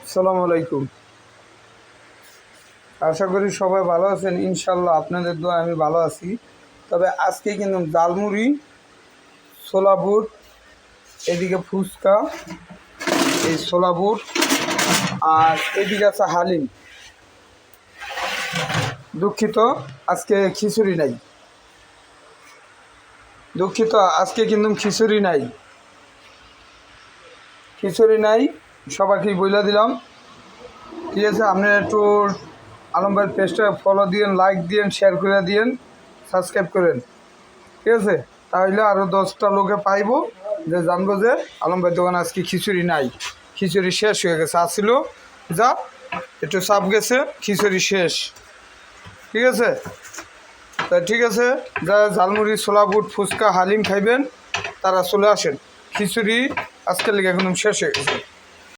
আসসালামু আলাইকুম। আশা করি সবাই ভালো আছেন। ইনশাল্লাহ আপনাদের দোয়া আমি ভালো আছি। তবে আজকে কিন্তু জালমুড়ি, ছোলা বুট, এদিকে ফুচকা, এই ছোলা বুট, আর এদিকে আছে হালিম। দুঃখিত, আজকে খিচুড়ি নাই। দুঃখিত, আজকে কিন্তু খিচুড়ি নাই। খিচুড়ি নাই, সবাইকে বইলা দিলাম। ঠিক আছে, আপনারা একটু আলম ভাইয়ের পেজটা ফলো দিয়েন, লাইক দিয়েন, শেয়ার করে দিয়েন, সাবস্ক্রাইব করেন। ঠিক আছে, তাহলে আরও 10টা লোকে পাইব যে জানবো যে আলম ভাইয়ের দোকানে আজকে খিচুড়ি নাই, খিচুড়ি শেষ হয়ে গেছে। আসছিল যা একটু চাপ গেছে, খিচুড়ি শেষ। ঠিক আছে, তা ঠিক আছে, যা ঝালমুড়ি, ছোলা বুট, ফুচকা, হালিম খাইবেন তারা চলে আসেন। খিচুড়ি আজকের লেগে একদম শেষ হয়ে গেছে।